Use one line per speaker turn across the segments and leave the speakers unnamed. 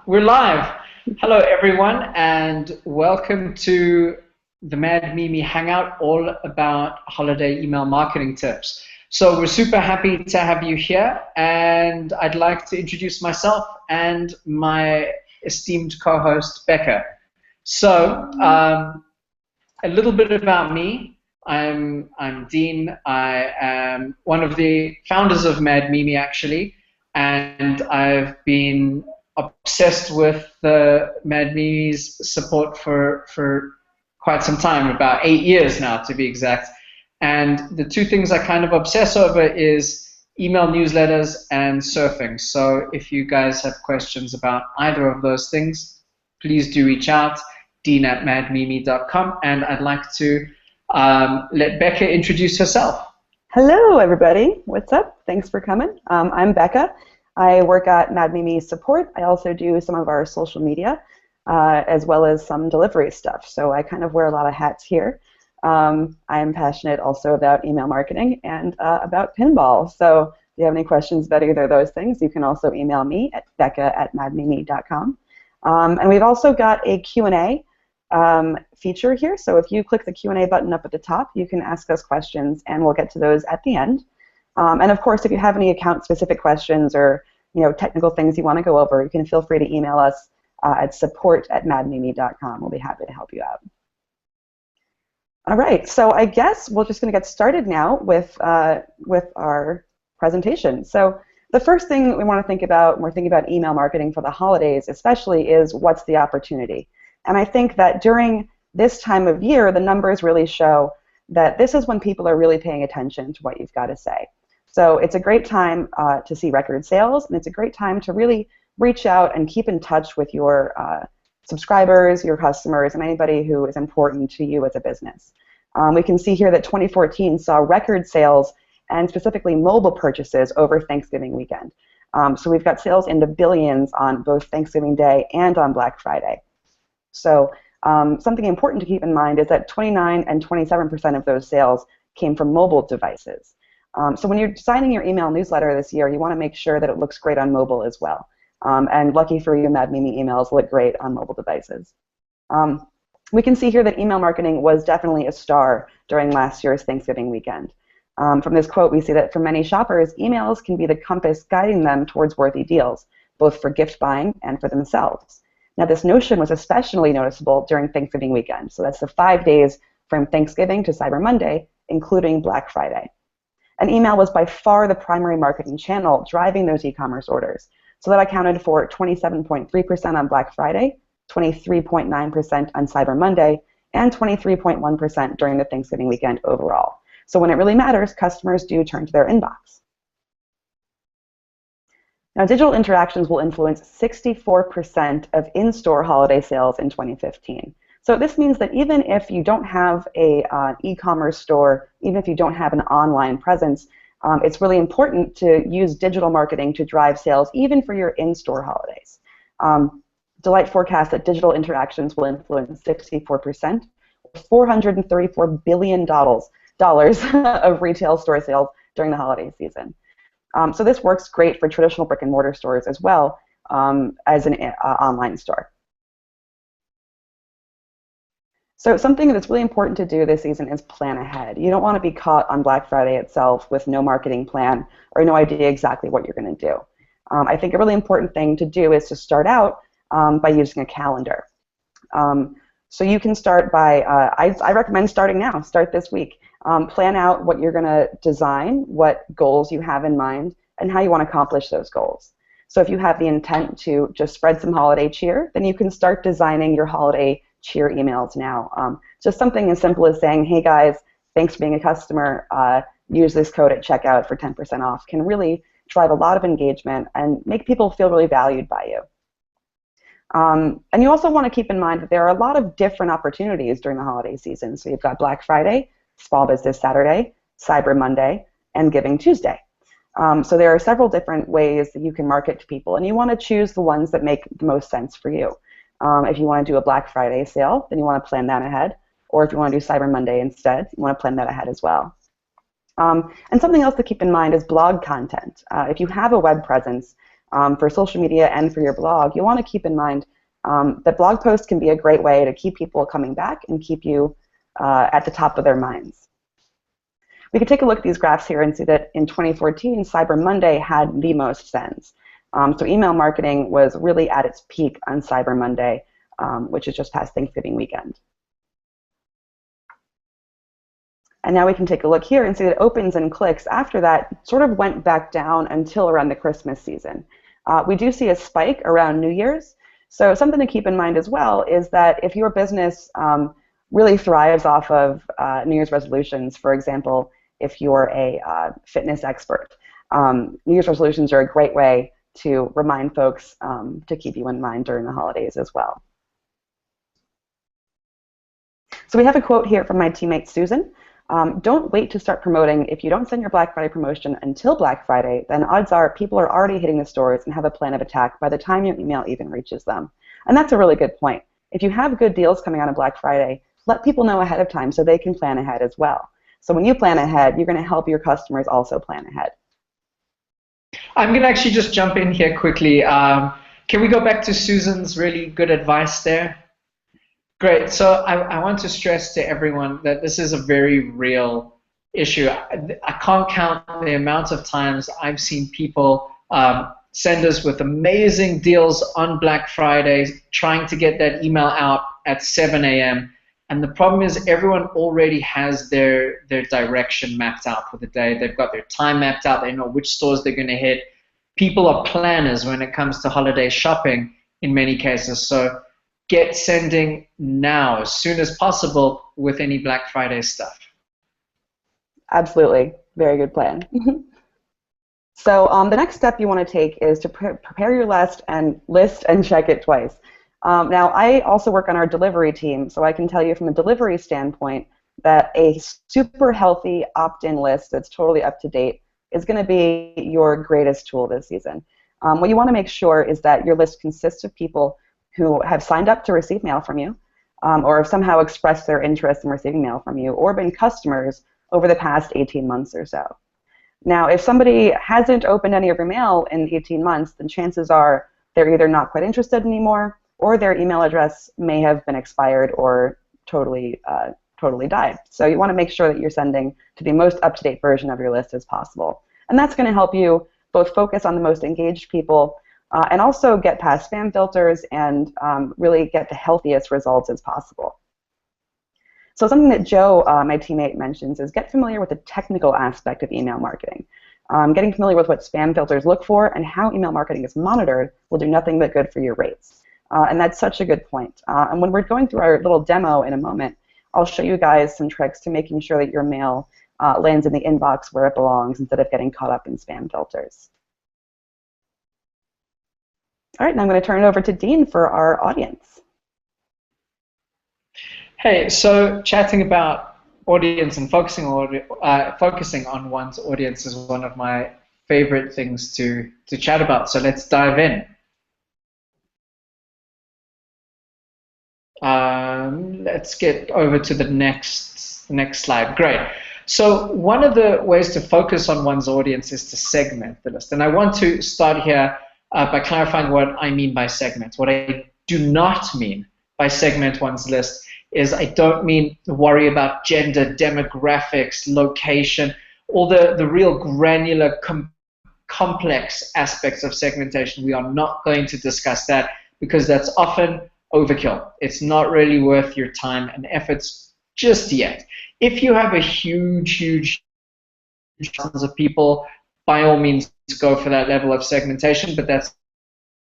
We're live. Hello, everyone, and welcome to the Mad Mimi Hangout, all about holiday email marketing tips. So we're super happy to have you here, and I'd like to introduce myself and my esteemed co-host, Becca. So a little bit about me. I'm Dean. I am one of the founders of Mad Mimi, actually, and I've been obsessed with Mad Mimi's support for quite some time, about 8 years now, to be exact. And the two things I kind of obsess over is email newsletters and surfing. So if you guys have questions about either of those things, please do reach out, dean@madmimi.com, and I'd like to let Becca introduce herself.
Hello, everybody. What's up? Thanks for coming. I'm Becca. I work at Mad Mimi Support. I also do some of our social media, as well as some delivery stuff. So I kind of wear a lot of hats here. I am passionate also about email marketing and about pinball. So if you have any questions about either of those things, you can also email me at becca@madmimi.com. And we've also got a Q&A feature here. So if you click the Q&A button up at the top, you can ask us questions, and we'll get to those at the end. And of course, if you have any account-specific questions or technical things you want to go over, you can feel free to email us at support@madmimi.com. We'll be happy to help you out. All right, so I guess we're just going to get started now with our presentation. So the first thing we want to think about when we're thinking about email marketing for the holidays especially is what's the opportunity. And I think that during this time of year, the numbers really show that this is when people are really paying attention to what you've got to say. So it's a great time to see record sales, and it's a great time to really reach out and keep in touch with your subscribers, your customers, and anybody who is important to you as a business. We can see here that 2014 saw record sales and specifically mobile purchases over Thanksgiving weekend. So we've got sales in the billions on both Thanksgiving Day and on Black Friday. So something important to keep in mind is that 29 and 27% of those sales came from mobile devices. So when you're designing your email newsletter this year, you want to make sure that it looks great on mobile as well. And lucky for you, Mad Mimi emails look great on mobile devices. We can see here that email marketing was definitely a star during last year's Thanksgiving weekend. From this quote, we see that for many shoppers, emails can be the compass guiding them towards worthy deals, both for gift buying and for themselves. Now, this notion was especially noticeable during Thanksgiving weekend. So that's the 5 days from Thanksgiving to Cyber Monday, including Black Friday. And email was by far the primary marketing channel driving those e-commerce orders. So that accounted for 27.3% on Black Friday, 23.9% on Cyber Monday, and 23.1% during the Thanksgiving weekend overall. So when it really matters, customers do turn to their inbox. Now, digital interactions will influence 64% of in-store holiday sales in 2015. So this means that even if you don't have an e-commerce store, even if you don't have an online presence, it's really important to use digital marketing to drive sales, even for your in-store holidays. Delight forecasts that digital interactions will influence 64%, $434 billion of retail store sales during the holiday season. So this works great for traditional brick-and-mortar stores as well as an online store. So something that's really important to do this season is plan ahead. You don't want to be caught on Black Friday itself with no marketing plan or no idea exactly what you're going to do. I think a really important thing to do is to start out by using a calendar. So you can start by, I recommend starting now, start this week. Plan out what you're going to design, what goals you have in mind, and how you want to accomplish those goals. So if you have the intent to just spread some holiday cheer, then you can start designing your holiday cheer emails now. Just something as simple as saying, hey guys, thanks for being a customer, use this code at checkout for 10% off can really drive a lot of engagement and make people feel really valued by you. And you also want to keep in mind that there are a lot of different opportunities during the holiday season. So you've got Black Friday, Small Business Saturday, Cyber Monday, and Giving Tuesday. So there are several different ways that you can market to people, and you want to choose the ones that make the most sense for you. If you want to do a Black Friday sale, then you want to plan that ahead. Or if you want to do Cyber Monday instead, you want to plan that ahead as well. And something else to keep in mind is blog content. If you have a web presence, for social media and for your blog, you want to keep in mind that blog posts can be a great way to keep people coming back and keep you at the top of their minds. We can take a look at these graphs here and see that in 2014, Cyber Monday had the most sends. So email marketing was really at its peak on Cyber Monday, which is just past Thanksgiving weekend. And now we can take a look here and see that opens and clicks after that sort of went back down until around the Christmas season. We do see a spike around New Year's. So something to keep in mind as well is that if your business really thrives off of New Year's resolutions, for example, if you're a fitness expert, New Year's resolutions are a great way to remind folks to keep you in mind during the holidays as well. So we have a quote here from my teammate Susan. Don't wait to start promoting. If you don't send your Black Friday promotion until Black Friday, then odds are people are already hitting the stores and have a plan of attack by the time your email even reaches them. And that's a really good point. If you have good deals coming out on Black Friday, let people know ahead of time so they can plan ahead as well. So when you plan ahead, you're going to help your customers also plan ahead.
I'm going to actually just jump in here quickly. Can we go back to Susan's really good advice there? Great. So I want to stress to everyone that this is a very real issue. I can't count the amount of times I've seen people send us with amazing deals on Black Friday, trying to get that email out at 7 a.m. And the problem is everyone already has their direction mapped out for the day. They've got their time mapped out. They know which stores they're going to hit. People are planners when it comes to holiday shopping in many cases. So get sending now, as soon as possible, with any Black Friday stuff. Absolutely.
Very good plan. So the next step you want to take is to prepare your list and check it twice. Now, I also work on our delivery team, so I can tell you from a delivery standpoint that a super healthy opt-in list that's totally up to date is going to be your greatest tool this season. What you want to make sure is that your list consists of people who have signed up to receive mail from you, or have somehow expressed their interest in receiving mail from you, or been customers over the past 18 months or so. Now, if somebody hasn't opened any of your mail in 18 months, then chances are they're either not quite interested anymore, or their email address may have been expired or totally died. So you want to make sure that you're sending to the most up-to-date version of your list as possible. And that's going to help you both focus on the most engaged people and also get past spam filters and really get the healthiest results as possible. So something that Joe, my teammate, mentions is get familiar with the technical aspect of email marketing. Getting familiar with what spam filters look for and how email marketing is monitored will do nothing but good for your rates. And that's such a good point. And when we're going through our little demo in a moment, I'll show you guys some tricks to making sure that your mail lands in the inbox where it belongs instead of getting caught up in spam filters. All right, now I'm going to turn it over to Dean for our audience.
Hey, so chatting about audience and focusing on one's audience is one of my favorite things to chat about. So let's dive in. Let's get over to the next slide. Great. So one of the ways to focus on one's audience is to segment the list. And I want to start here by clarifying what I mean by segment. What I do not mean by segment one's list is I don't mean worry about gender, demographics, location, all the real granular, complex aspects of segmentation. We are not going to discuss that because that's often overkill. It's not really worth your time and efforts just yet. If you have a huge tons of people, by all means go for that level of segmentation, but that's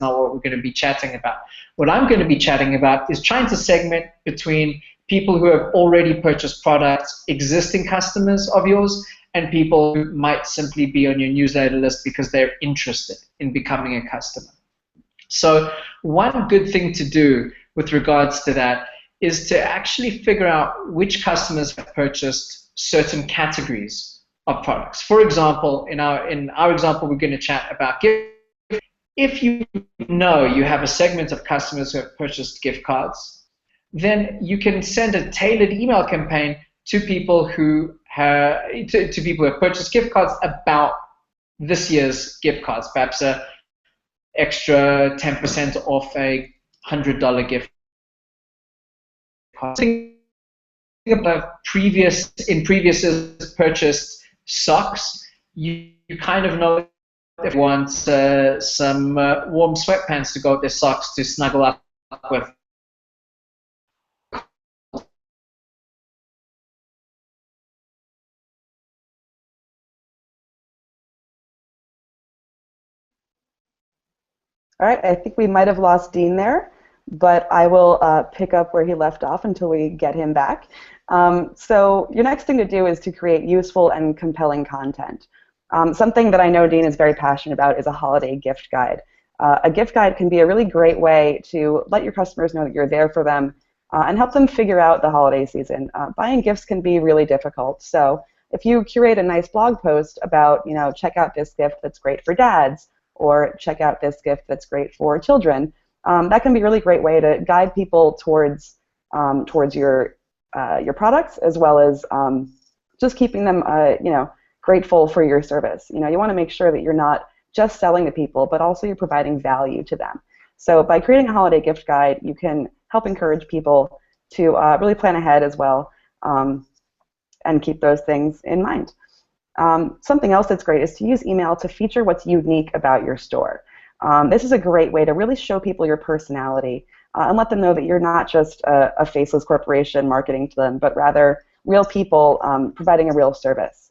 not what we're going to be chatting about. What I'm going to be chatting about is trying to segment between people who have already purchased products, existing customers of yours, and people who might simply be on your newsletter list because they're interested in becoming a customer. So one good thing to do with regards to that is to actually figure out which customers have purchased certain categories of products. For example, in our example, we're going to chat about gift. If you know you have a segment of customers who have purchased gift cards, then you can send a tailored email campaign to people who have purchased gift cards about this year's gift cards, perhaps a extra 10% off a $100 gift card. In previous purchased socks, you kind of know if you want some warm sweatpants to go with their socks to snuggle up with.
All right, I think we might have lost Dean there, but I will pick up where he left off until we get him back. So your next thing to do is to create useful and compelling content. Something that I know Dean is very passionate about is a holiday gift guide. A gift guide can be a really great way to let your customers know that you're there for them and help them figure out the holiday season. Buying gifts can be really difficult, so if you curate a nice blog post about, check out this gift that's great for dads, or check out this gift that's great for children, that can be a really great way to guide people towards your products, as well as just keeping them grateful for your service. You want to make sure that you're not just selling to people, but also you're providing value to them. So by creating a holiday gift guide, you can help encourage people to really plan ahead as well, and keep those things in mind. Something else that's great is to use email to feature what's unique about your store. This is a great way to really show people your personality and let them know that you're not just a faceless corporation marketing to them, but rather real people providing a real service.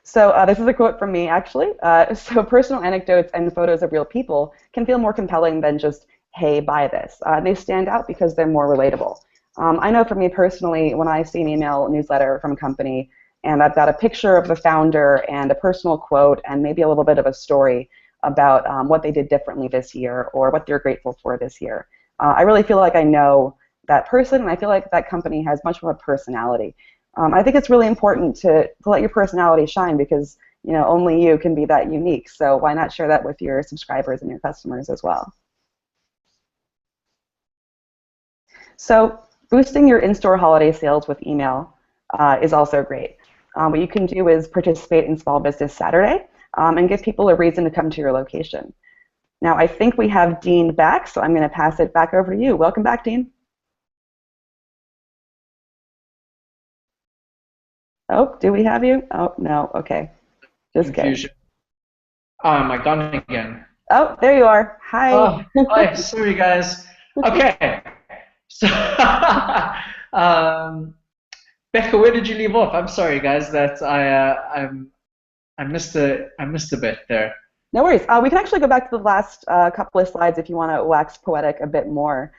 So this is a quote from me, actually. So personal anecdotes and photos of real people can feel more compelling than just, hey, buy this. They stand out because they're more relatable. I know for me personally, when I see an email newsletter from a company and I've got a picture of the founder and a personal quote and maybe a little bit of a story about what they did differently this year or what they're grateful for this year, I really feel like I know that person, and I feel like that company has much more personality. I think it's really important to let your personality shine, because only you can be that unique. So why not share that with your subscribers and your customers as well? So boosting your in-store holiday sales with email is also great. What you can do is participate in Small Business Saturday and give people a reason to come to your location. Now, I think we have Dean back, so I'm going to pass it back over to you. Welcome back, Dean. Oh, do we have you? Oh, no. Okay. Just
Confusion.
kidding.
Oh, am I gone again?
Oh, there you are. Hi.
Oh, hi. Sorry, guys. Okay. So, Becca, where did you leave off? I'm sorry, guys, that I missed a bit there.
No worries. We can actually go back to the last couple of slides if you want to wax poetic a bit more.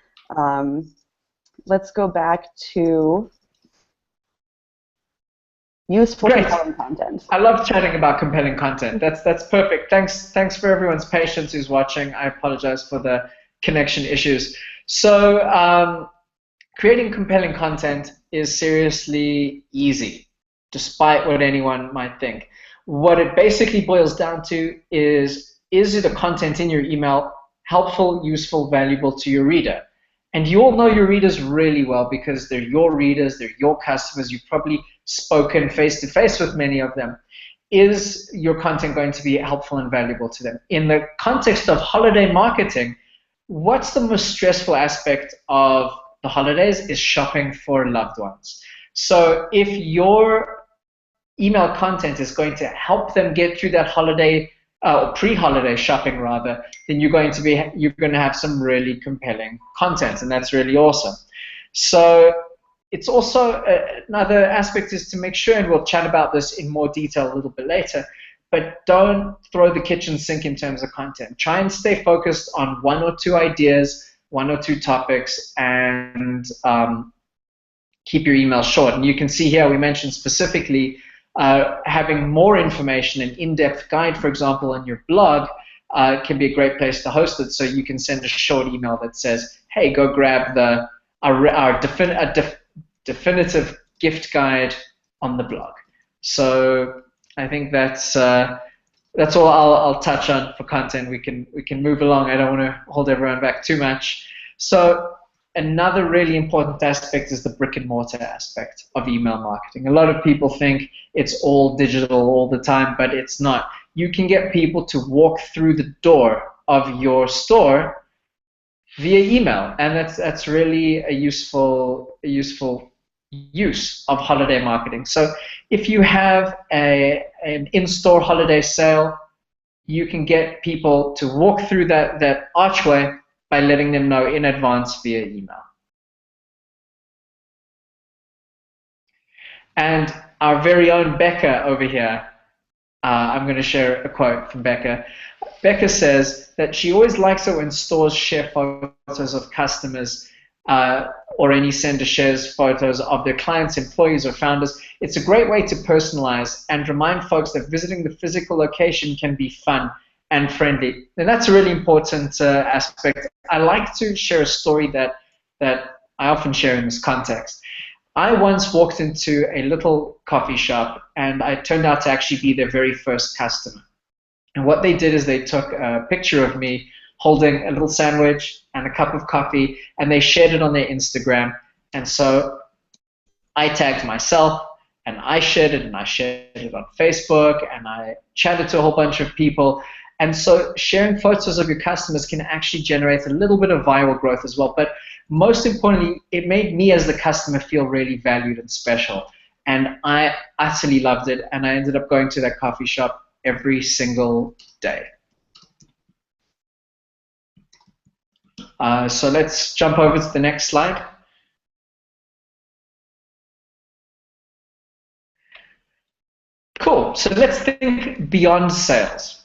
Let's go back to useful, compelling content.
I love chatting about compelling content. That's perfect. Thanks for everyone's patience who's watching. I apologize for the connection issues. So creating compelling content is seriously easy, despite what anyone might think. What it basically boils down to is the content in your email helpful, useful, valuable to your reader? And you all know your readers really well because they're your readers, they're your customers, you've probably spoken face-to-face with many of them. Is your content going to be helpful and valuable to them? In the context of holiday marketing, what's the most stressful aspect of the holidays is shopping for loved ones. So if your email content is going to help them get through that holiday or pre-holiday shopping rather, then you're going to have some really compelling content, and that's really awesome. So it's also another aspect is to make sure, and we'll chat about this in more detail a little bit later, but don't throw the kitchen sink in terms of content. Try and stay focused on one or two ideas, one or two topics, and keep your emails short. And you can see here we mentioned specifically having more information, an in-depth guide, for example, on your blog can be a great place to host it. So you can send a short email that says, hey, go grab our definitive gift guide on the blog. So I think that's all I'll touch on for content. We can move along. I don't want to hold everyone back too much. So another really important aspect is the brick-and-mortar aspect of email marketing. A lot of people think it's all digital all the time, but it's not. You can get people to walk through the door of your store via email, and that's really a useful use of holiday marketing. So if you have an in-store holiday sale, you can get people to walk through that archway by letting them know in advance via email. And our very own Becca over here, I'm going to share a quote from Becca. Becca says that she always likes it when stores share photos of customers or any sender shares photos of their clients, employees, or founders. It's a great way to personalize and remind folks that visiting the physical location can be fun and friendly. And that's a really important aspect. I like to share a story that I often share in this context. I once walked into a little coffee shop, and I turned out to actually be their very first customer. And what they did is they took a picture of me holding a little sandwich and a cup of coffee, and they shared it on their Instagram. And so I tagged myself, and I shared it, and I shared it on Facebook, and I chatted to a whole bunch of people. And so sharing photos of your customers can actually generate a little bit of viral growth as well. But most importantly, it made me as the customer feel really valued and special. And I utterly loved it, and I ended up going to that coffee shop every single day. So let's jump over to the next slide. Cool. So let's think beyond sales.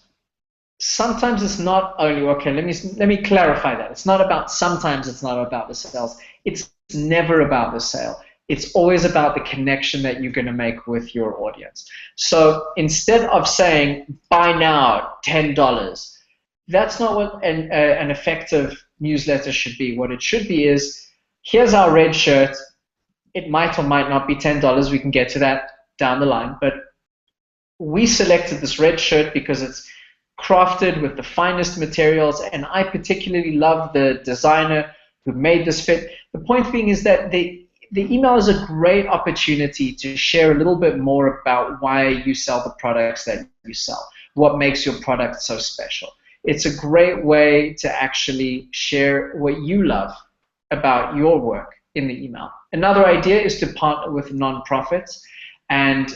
Sometimes it's not only, okay, let me clarify that. It's not about, sometimes it's not about the sales. It's never about the sale. It's always about the connection that you're going to make with your audience. So instead of saying, buy now, $10, that's not what an effective newsletter should be. What it should be is, here's our red shirt. It might or might not be $10. We can get to that down the line. But we selected this red shirt because it's crafted with the finest materials, and I particularly love the designer who made this fit. The point being is that the email is a great opportunity to share a little bit more about why you sell the products that you sell, what makes your product so special. It's a great way to actually share what you love about your work in the email. Another idea is to partner with nonprofits, and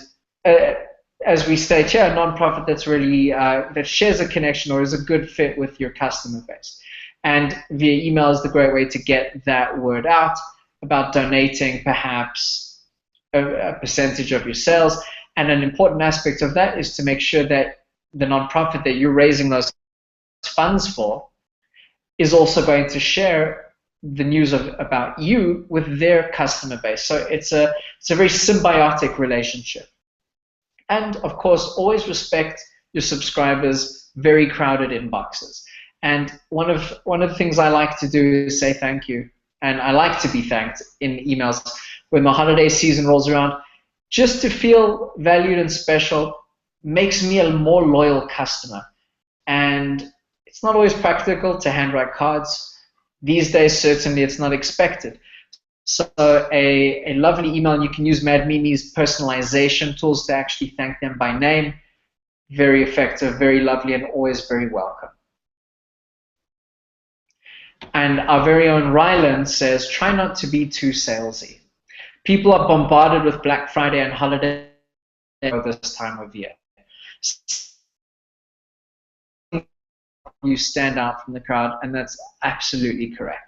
as we state here, a nonprofit that's really that shares a connection or is a good fit with your customer base. And via email is the great way to get that word out about donating perhaps a percentage of your sales. And an important aspect of that is to make sure that the nonprofit that you're raising those funds for is also going to share the news about you with their customer base. So it's a very symbiotic relationship. And of course, always respect your subscribers' very crowded inboxes. And one of the things I like to do is say thank you. And I like to be thanked in emails when the holiday season rolls around. Just to feel valued and special makes me a more loyal customer. And it's not always practical to handwrite cards. These days, certainly it's not expected. So a lovely email, and you can use Mad Mimi's personalization tools to actually thank them by name. Very effective, very lovely, and always very welcome. And our very own Ryland says, try not to be too salesy. People are bombarded with Black Friday and holiday this time of year. You stand out from the crowd, and that's absolutely correct.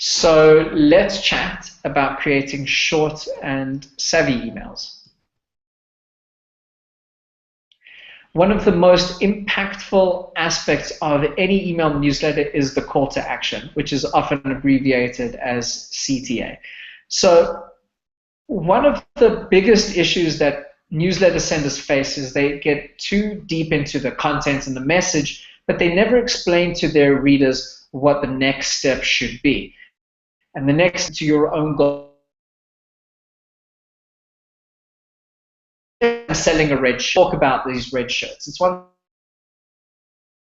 So let's chat about creating short and savvy emails. One of the most impactful aspects of any email newsletter is the call to action, which is often abbreviated as CTA. So one of the biggest issues that newsletter senders face is they get too deep into the content and the message, but they never explain to their readers what the next step should be. And the next to your own goal, selling a red shirt. Talk about these red shirts. It's one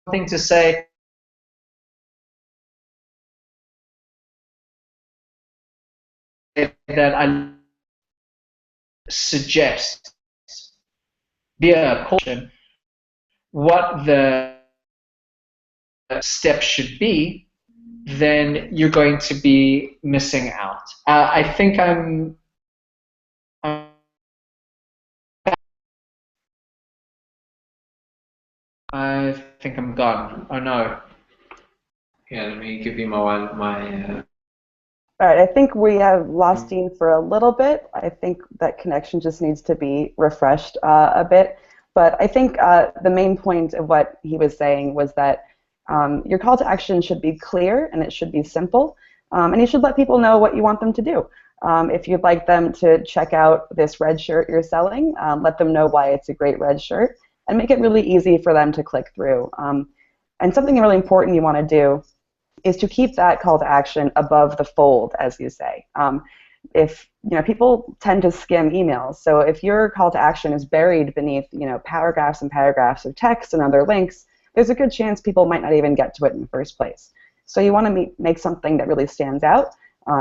something to say that I suggest via caution what the steps should be, then you're going to be missing out. I think I'm gone. Oh no.
Yeah, let me give you my.
All right, I think we have lost Dean for a little bit. I think that connection just needs to be refreshed a bit. But I think the main point of what he was saying was that your call to action should be clear and it should be simple. And you should let people know what you want them to do. If you'd like them to check out this red shirt you're selling, let them know why it's a great red shirt and make it really easy for them to click through. And something really important you want to do is to keep that call to action above the fold, as you say. If people tend to skim emails, so if your call to action is buried beneath paragraphs and paragraphs of text and other links, there's a good chance people might not even get to it in the first place. So you want to make something that really stands out,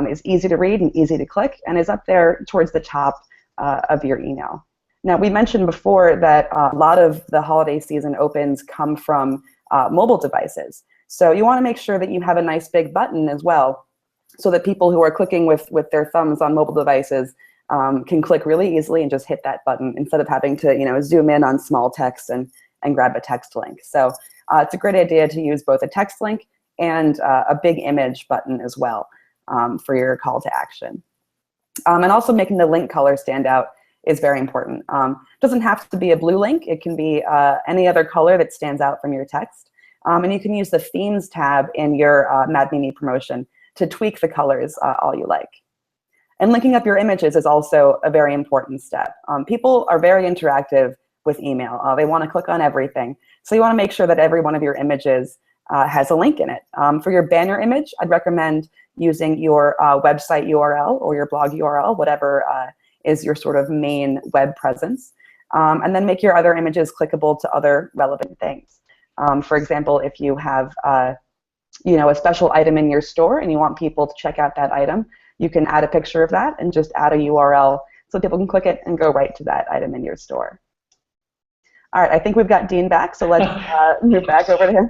is easy to read and easy to click, and is up there towards the top of your email. Now, we mentioned before that a lot of the holiday season opens come from mobile devices. So you want to make sure that you have a nice big button as well, so that people who are clicking with their thumbs on mobile devices can click really easily and just hit that button instead of having to zoom in on small text and grab a text link. So it's a great idea to use both a text link and a big image button as well for your call to action. And also making the link color stand out is very important. It doesn't have to be a blue link. It can be any other color that stands out from your text. And you can use the themes tab in your Mad Mimi promotion to tweak the colors all you like. And linking up your images is also a very important step. People are very interactive with email. They want to click on everything. So you want to make sure that every one of your images has a link in it. For your banner image, I'd recommend using your website URL or your blog URL, whatever is your sort of main web presence. And then make your other images clickable to other relevant things. For example, if you have a special item in your store and you want people to check out that item, you can add a picture of that and just add a URL so people can click it and go right to that item in your store. All right, I think we've got Dean back, so let's move back over to him.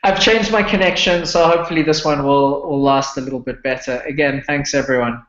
I've changed my connection, so hopefully this one will last a little bit better. Again, thanks everyone.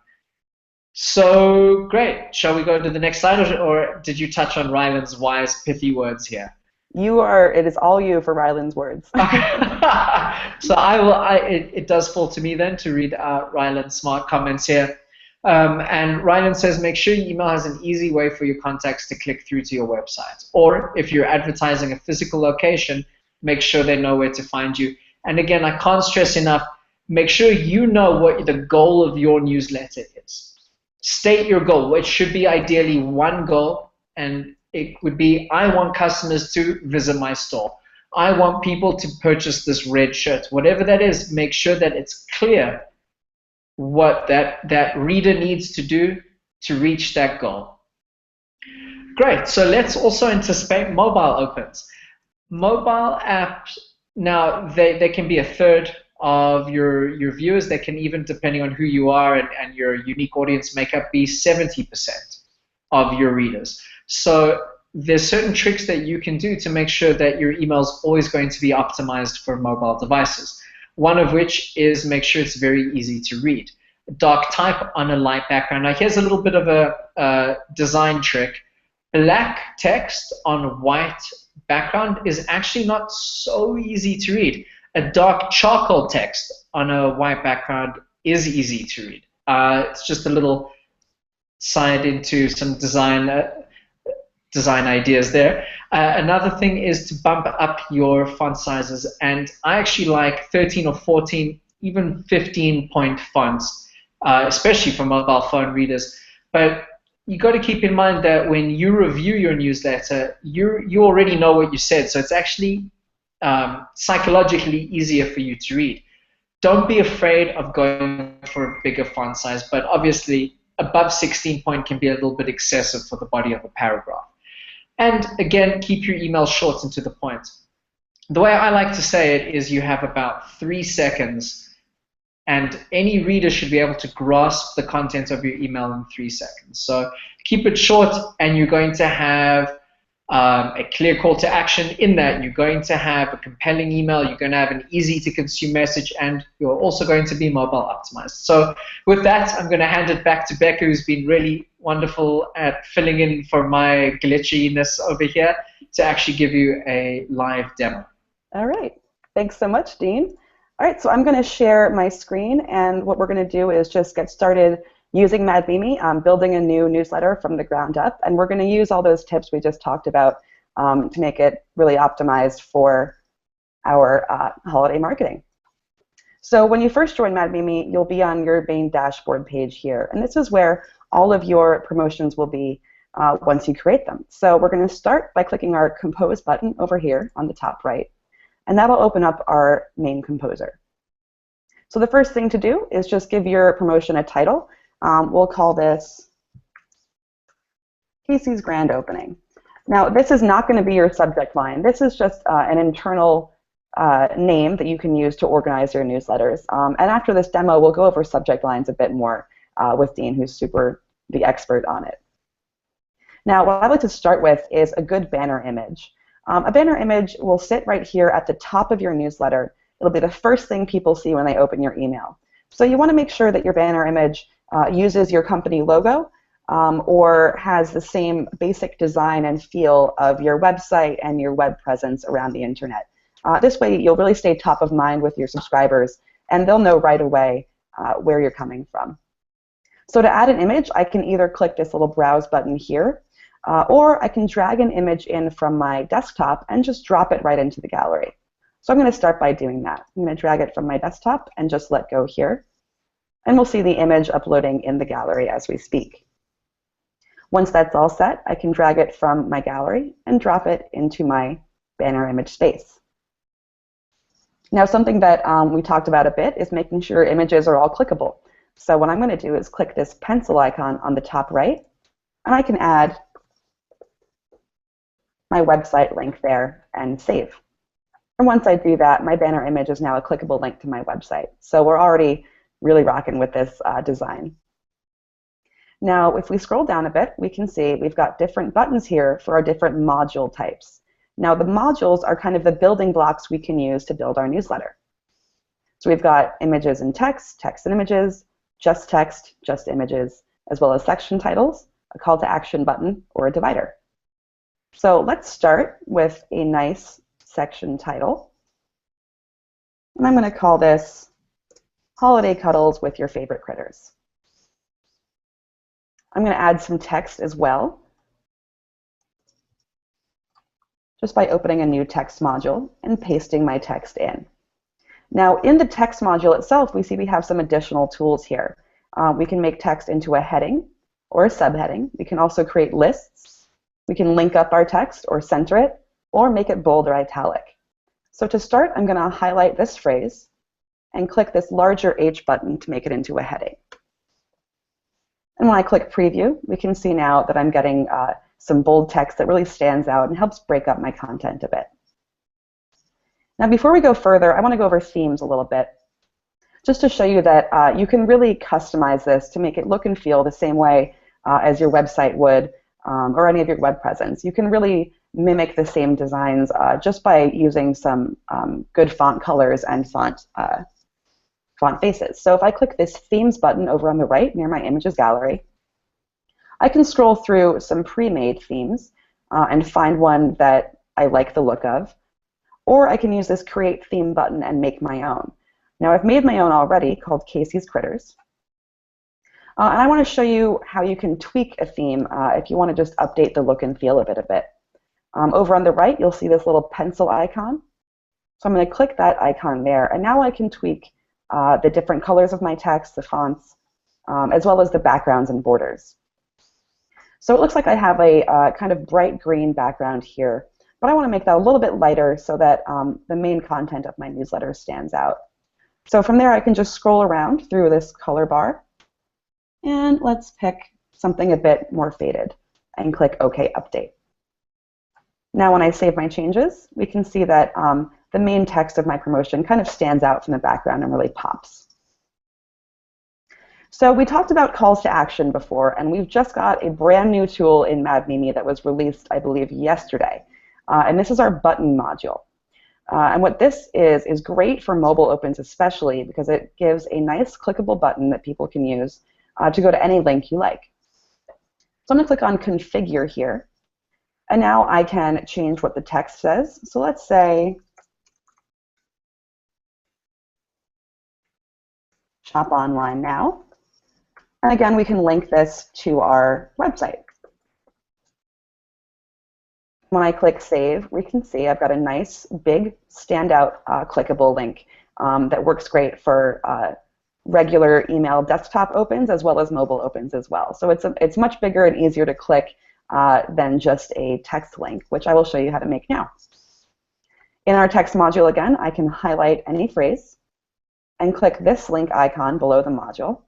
So great. Shall we go to the next slide, or did you touch on Ryland's wise, pithy words here?
It is all you for Ryland's words.
So it does fall to me then to read out Ryland's smart comments here. And Ryland says, make sure your email has an easy way for your contacts to click through to your website. Or if you're advertising a physical location, make sure they know where to find you. And again, I can't stress enough, make sure you know what the goal of your newsletter is. State your goal. It should be ideally one goal, and it would be, I want customers to visit my store. I want people to purchase this red shirt. Whatever that is, make sure that it's clear what that reader needs to do to reach that goal. Great, so let's also anticipate mobile opens. Mobile apps, now they can be a third of your viewers. They can even, depending on who you are and your unique audience makeup, be 70% of your readers. So there's certain tricks that you can do to make sure that your email is always going to be optimized for mobile devices. One of which is make sure it's very easy to read. Dark type on a light background. Now here's a little bit of a design trick. Black text on white background is actually not so easy to read. A dark charcoal text on a white background is easy to read. It's just a little side into some design ideas there. Another thing is to bump up your font sizes, and I actually like 13 or 14, even 15-point fonts, especially for mobile phone readers. But you got to keep in mind that when you review your newsletter, you already know what you said, so it's actually psychologically easier for you to read. Don't be afraid of going for a bigger font size, but obviously above 16 point can be a little bit excessive for the body of a paragraph. And again, keep your email short and to the point. The way I like to say it is you have about 3 seconds, and any reader should be able to grasp the content of your email in 3 seconds. So keep it short, and you're going to have a clear call to action in that. You're going to have a compelling email, you're going to have an easy to consume message, and you're also going to be mobile optimized. So with that, I'm going to hand it back to Becca, who's been really wonderful at filling in for my glitchiness over here to actually give you a live demo.
All right. Thanks so much, Dean. All right, so I'm going to share my screen, and what we're going to do is just get started using Mad Mimi, building a new newsletter from the ground up, and we're going to use all those tips we just talked about to make it really optimized for our holiday marketing. So when you first join Mad Mimi, you'll be on your main dashboard page here, and this is where all of your promotions will be once you create them. So we're going to start by clicking our Compose button over here on the top right, and that'll open up our main composer. So the first thing to do is just give your promotion a title. We'll call this Casey's Grand Opening. Now, this is not going to be your subject line. This is just an internal name that you can use to organize your newsletters. And after this demo, we'll go over subject lines a bit more with Dean, who's the expert on it. Now, what I'd like to start with is a good banner image. A banner image will sit right here at the top of your newsletter. It'll be the first thing people see when they open your email. So you want to make sure that your banner image uses your company logo or has the same basic design and feel of your website and your web presence around the internet. This way you'll really stay top of mind with your subscribers, and they'll know right away where you're coming from. So to add an image, I can either click this little browse button here, or I can drag an image in from my desktop and just drop it right into the gallery. So I'm going to start by doing that. I'm going to drag it from my desktop and just let go here. And we'll see the image uploading in the gallery as we speak. Once that's all set, I can drag it from my gallery and drop it into my banner image space. Now, something that we talked about a bit is making sure images are all clickable. So what I'm going to do is click this pencil icon on the top right, and I can add my website link there and save. And once I do that, my banner image is now a clickable link to my website. So we're already really rocking with this design. Now, if we scroll down a bit, we can see we've got different buttons here for our different module types. Now, the modules are kind of the building blocks we can use to build our newsletter. So we've got images and text, text and images, just text, just images, as well as section titles, a call to action button, or a divider. So let's start with a nice section title. And I'm going to call this Holiday Cuddles with Your Favorite Critters. I'm going to add some text as well, just by opening a new text module and pasting my text in. Now, in the text module itself, we see we have some additional tools here. We can make text into a heading or a subheading. We can also create lists. We can link up our text or center it, or make it bold or italic. So to start, I'm going to highlight this phrase and click this larger H button to make it into a heading. And when I click preview, we can see now that I'm getting some bold text that really stands out and helps break up my content a bit. Now, before we go further, I want to go over themes a little bit, just to show you that you can really customize this to make it look and feel the same way as your website would, or any of your web presence. You can really mimic the same designs just by using some good font colors and font faces. So if I click this Themes button over on the right near my Images gallery, I can scroll through some pre-made themes and find one that I like the look of, or I can use this Create Theme button and make my own. Now, I've made my own already, called Casey's Critters. And I want to show you how you can tweak a theme if you want to just update the look and feel of it a bit. Over on the right, you'll see this little pencil icon. So I'm going to click that icon there, and now I can tweak the different colors of my text, the fonts, as well as the backgrounds and borders. So it looks like I have a kind of bright green background here, but I want to make that a little bit lighter so that the main content of my newsletter stands out. So from there, I can just scroll around through this color bar, and let's pick something a bit more faded and click OK Update. Now when I save my changes, we can see that the main text of my promotion kind of stands out from the background and really pops. So we talked about calls to action before, and we've just got a brand new tool in MadMimi that was released, I believe, yesterday. And this is our button module. And what this is great for mobile opens especially because it gives a nice clickable button that people can use to go to any link you like. So I'm going to click on Configure here. And now I can change what the text says. So let's say, shop online now. And again, we can link this to our website. When I click Save, we can see I've got a nice, big, standout clickable link that works great for regular email desktop opens as well as mobile opens as well. So it's much bigger and easier to click than just a text link, which I will show you how to make now. In our text module, again, I can highlight any phrase and click this link icon below the module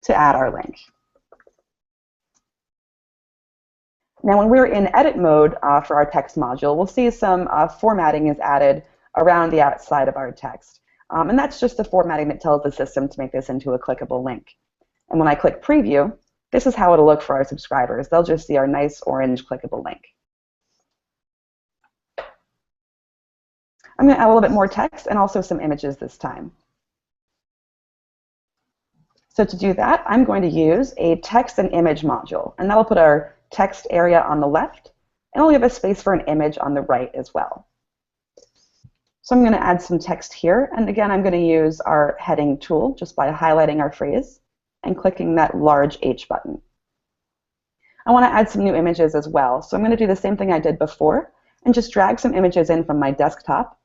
to add our link. Now, when we're in edit mode for our text module, we'll see some formatting is added around the outside of our text. And that's just the formatting that tells the system to make this into a clickable link. And when I click Preview, this is how it'll look for our subscribers. They'll just see our nice orange clickable link. I'm going to add a little bit more text and also some images this time. So to do that, I'm going to use a text and image module, and that'll put our text area on the left, and we'll give a space for an image on the right as well. So I'm going to add some text here, and again, I'm going to use our heading tool just by highlighting our phrase and clicking that large H button. I want to add some new images as well, so I'm going to do the same thing I did before and just drag some images in from my desktop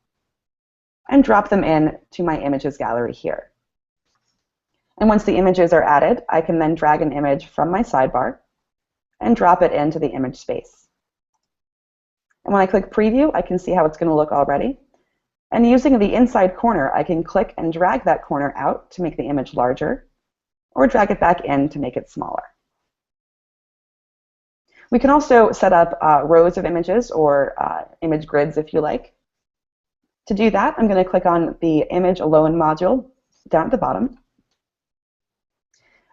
and drop them in to my images gallery here. And once the images are added, I can then drag an image from my sidebar and drop it into the image space. And when I click Preview, I can see how it's going to look already. And using the inside corner, I can click and drag that corner out to make the image larger, or drag it back in to make it smaller. We can also set up rows of images or image grids if you like. To do that, I'm going to click on the Image Alone module down at the bottom.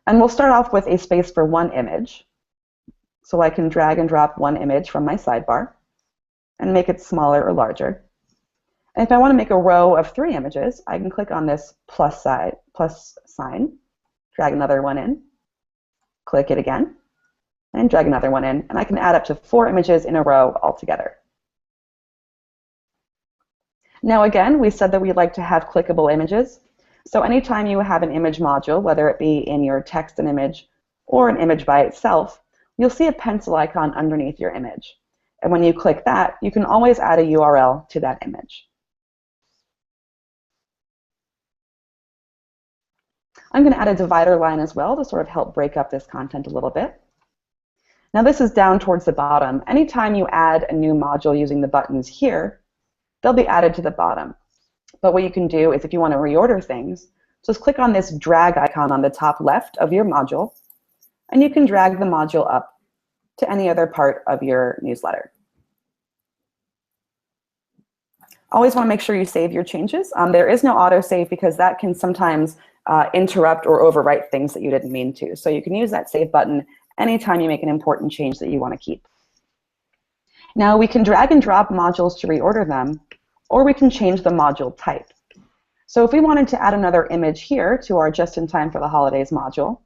And we'll start off with a space for one image. So I can drag and drop one image from my sidebar and make it smaller or larger. And if I want to make a row of 3 images, I can click on this plus sign, drag another one in, click it again, and drag another one in. And I can add up to 4 images in a row altogether. Now again, we said that we'd like to have clickable images. So anytime you have an image module, whether it be in your text and image or an image by itself, you'll see a pencil icon underneath your image. And when you click that, you can always add a URL to that image. I'm going to add a divider line as well to sort of help break up this content a little bit. Now this is down towards the bottom. Anytime you add a new module using the buttons here, they'll be added to the bottom. But what you can do is if you want to reorder things, just click on this drag icon on the top left of your module, and you can drag the module up to any other part of your newsletter. Always want to make sure you save your changes. There is no autosave because that can sometimes interrupt or overwrite things that you didn't mean to. So you can use that save button anytime you make an important change that you want to keep. Now we can drag and drop modules to reorder them, or we can change the module type. So if we wanted to add another image here to our Just in Time for the Holidays module,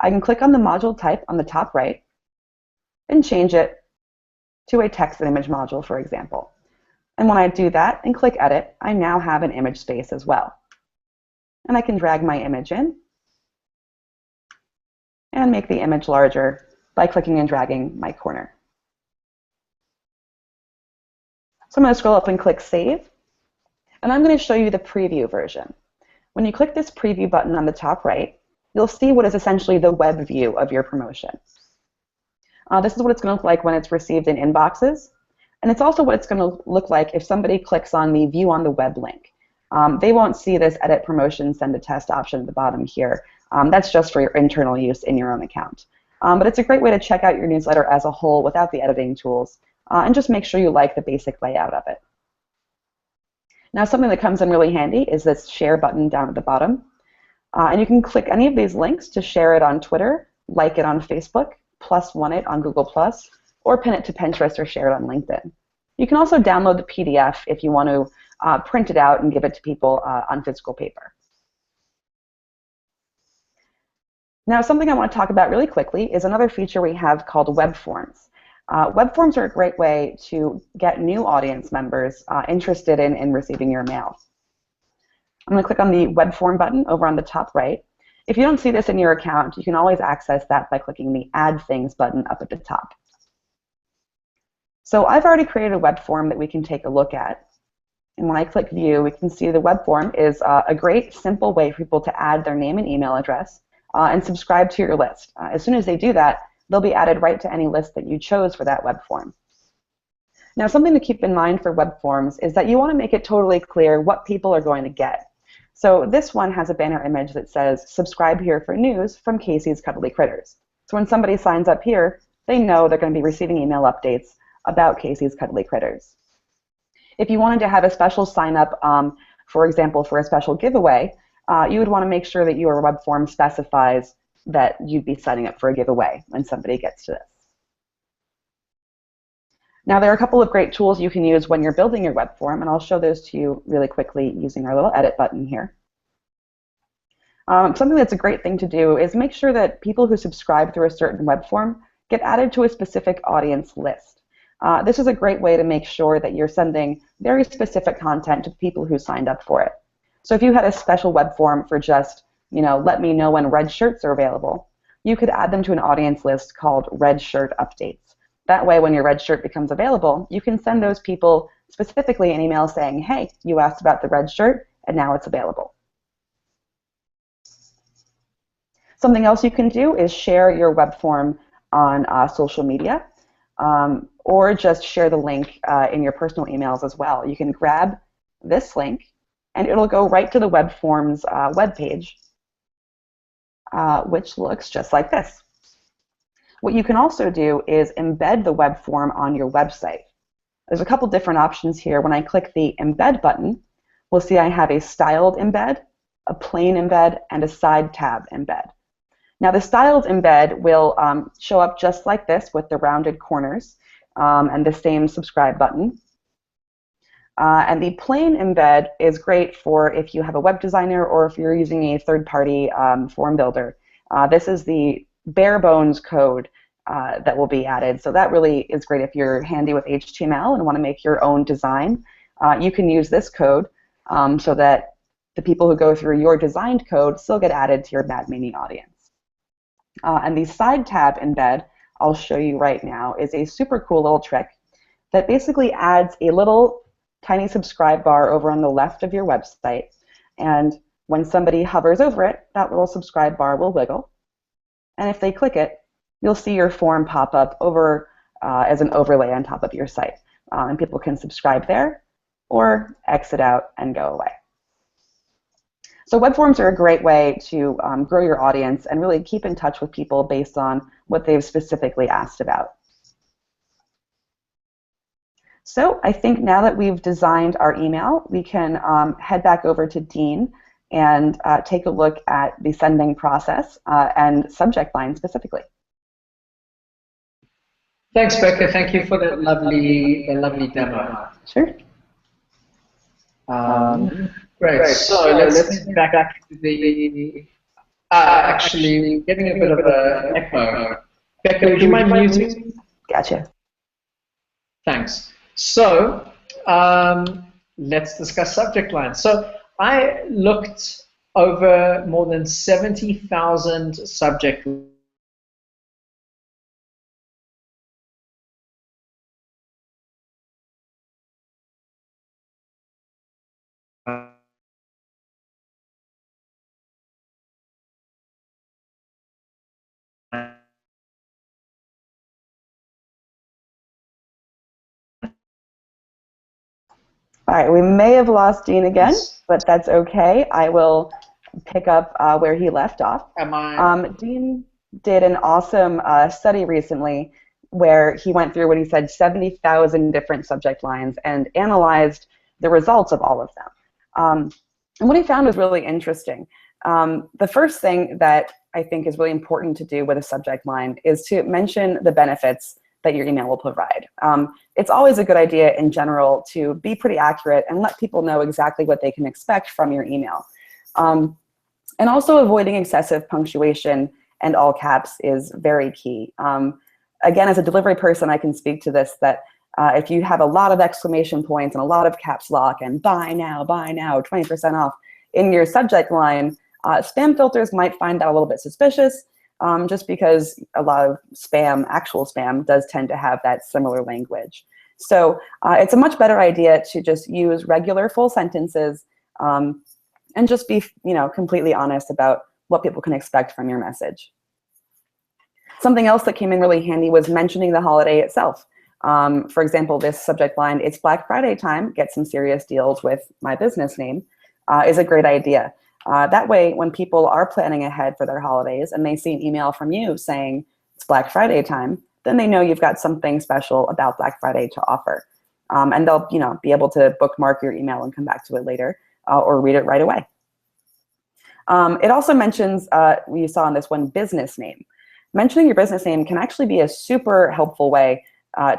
I can click on the module type on the top right and change it to a text and image module, for example. And when I do that and click Edit, I now have an image space as well. And I can drag my image in and make the image larger by clicking and dragging my corner. So I'm going to scroll up and click Save. And I'm going to show you the preview version. When you click this preview button on the top right, you'll see what is essentially the web view of your promotion. This is what it's going to look like when it's received in inboxes. And it's also what it's going to look like if somebody clicks on the View on the Web link. They won't see this Edit Promotion, Send a Test option at the bottom here. That's just for your internal use in your own account. But it's a great way to check out your newsletter as a whole without the editing tools. And just make sure you like the basic layout of it. Now, something that comes in really handy is this share button down at the bottom. And you can click any of these links to share it on Twitter, like it on Facebook, +1 it on Google+, or pin it to Pinterest or share it on LinkedIn. You can also download the PDF if you want to print it out and give it to people on physical paper. Now, something I want to talk about really quickly is another feature we have called web forms. Web forms are a great way to get new audience members interested in receiving your mail. I'm going to click on the web form button over on the top right. If you don't see this in your account, you can always access that by clicking the Add Things button up at the top. So I've already created a web form that we can take a look at. And when I click View, we can see the web form is a great, simple way for people to add their name and email address and subscribe to your list. As soon as they do that, they'll be added right to any list that you chose for that web form. Now, something to keep in mind for web forms is that you want to make it totally clear what people are going to get. So this one has a banner image that says, "Subscribe here for news from Casey's Cuddly Critters." So when somebody signs up here, they know they're going to be receiving email updates about Casey's Cuddly Critters. If you wanted to have a special sign up, for example, for a special giveaway, you would want to make sure that your web form specifies that you'd be signing up for a giveaway when somebody gets to this. Now, there are a couple of great tools you can use when you're building your web form, and I'll show those to you really quickly using our little edit button here. Something that's a great thing to do is make sure that people who subscribe through a certain web form get added to a specific audience list. This is a great way to make sure that you're sending very specific content to the people who signed up for it. So if you had a special web form for just, let me know when red shirts are available, you could add them to an audience list called Red Shirt Updates. That way, when your red shirt becomes available, you can send those people specifically an email saying, "Hey, you asked about the red shirt, and now it's available." Something else you can do is share your web form on social media, or just share the link in your personal emails as well. You can grab this link, and it'll go right to the web forms web page, which looks just like this. What you can also do is embed the web form on your website. There's a couple different options here. When I click the Embed button, we'll see I have a styled embed, a plain embed, and a side tab embed. Now, the styled embed will show up just like this with the rounded corners and the same subscribe button. And the plain embed is great for if you have a web designer or if you're using a third-party form builder. This is the bare bones code that will be added. So that really is great if you're handy with HTML and want to make your own design. You can use this code so that the people who go through your designed code still get added to your Mad Mimi audience. And the side tab embed, I'll show you right now, is a super cool little trick that basically adds a little tiny subscribe bar over on the left of your website. And when somebody hovers over it, that little subscribe bar will wiggle. And if they click it, you'll see your form pop up over as an overlay on top of your site. And people can subscribe there or exit out and go away. So web forms are a great way to grow your audience and really keep in touch with people based on what they've specifically asked about. So I think now that we've designed our email, we can head back over to Dean and take a look at the sending process and subject line specifically.
Thanks, Becca. Thank you for that lovely demo.
Sure.
Great. So let's get back to the. Actually, getting a bit of an echo. Becca, would you mind muting?
Gotcha.
Thanks. So let's discuss subject lines. So I looked over more than 70,000 subject lines.
All right, we may have lost Dean again, but that's okay. I will pick up where he left off. Dean did an awesome study recently where he went through what he said 70,000 different subject lines and analyzed the results of all of them. And what he found was really interesting. The first thing that I think is really important to do with a subject line is to mention the benefits that your email will provide. It's always a good idea in general to be pretty accurate and let people know exactly what they can expect from your email. And also avoiding excessive punctuation and all caps is very key. Again, as a delivery person, I can speak to this, that if you have a lot of exclamation points and a lot of caps lock and buy now, 20% off in your subject line, spam filters might find that a little bit suspicious, just because a lot of spam, actual spam, does tend to have that similar language. So it's a much better idea to just use regular full sentences and just be, completely honest about what people can expect from your message. Something else that came in really handy was mentioning the holiday itself. For example, this subject line, "It's Black Friday time, get some serious deals with my business name," is a great idea. That way, when people are planning ahead for their holidays and they see an email from you saying it's Black Friday time, then they know you've got something special about Black Friday to offer. And they'll be able to bookmark your email and come back to it later or read it right away. It also mentions, you saw in this one, business name. Mentioning your business name can actually be a super helpful way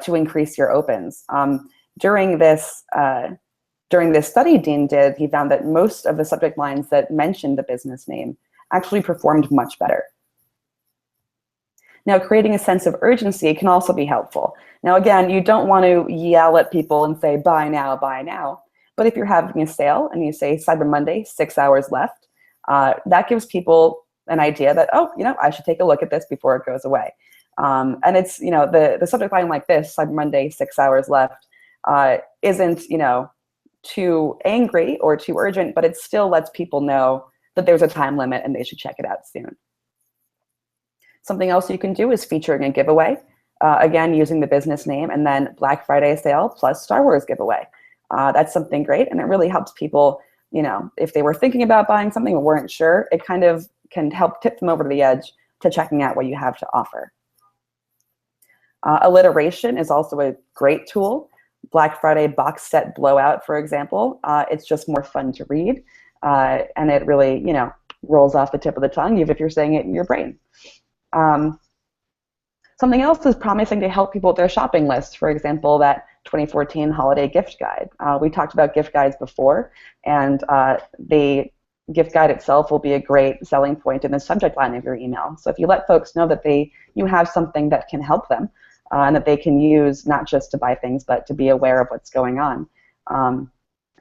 to increase your opens. During this study Dean did, he found that most of the subject lines that mentioned the business name actually performed much better. Now, creating a sense of urgency can also be helpful. Now, again, you don't want to yell at people and say, buy now, buy now. But if you're having a sale and you say Cyber Monday, 6 hours left, that gives people an idea that, oh, I should take a look at this before it goes away. And it's, the subject line like this, Cyber Monday, 6 hours left, isn't, too angry or too urgent, but it still lets people know that there's a time limit and they should check it out soon. Something else you can do is featuring a giveaway. Again, using the business name and then Black Friday sale plus Star Wars giveaway. That's something great, and it really helps people, if they were thinking about buying something or weren't sure, it kind of can help tip them over to the edge to checking out what you have to offer. Alliteration is also a great tool. Black Friday box set blowout, for example. It's just more fun to read, and it really, rolls off the tip of the tongue, even if you're saying it in your brain. Something else is promising to help people with their shopping list. For example, that 2014 holiday gift guide. We talked about gift guides before, and the gift guide itself will be a great selling point in the subject line of your email. So if you let folks know that you have something that can help them, and that they can use not just to buy things, but to be aware of what's going on,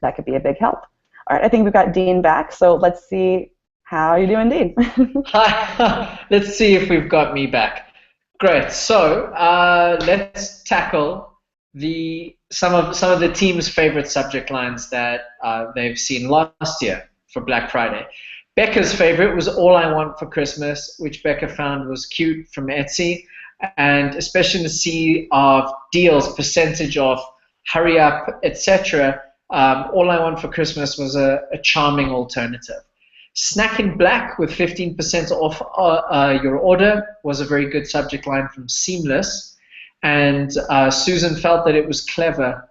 that could be a big help. All right, I think we've got Dean back, so let's see how you're doing, Dean.
Hi, let's see if we've got me back. Great, so let's tackle some of the team's favorite subject lines that they've seen last year for Black Friday. Becca's favorite was "All I Want for Christmas," which Becca found was cute from Etsy, and especially in the sea of deals, percentage off, hurry up, etc. "All I Want for Christmas" was a charming alternative. "Snack in Black" with 15% off your order was a very good subject line from Seamless, and Susan felt that it was clever,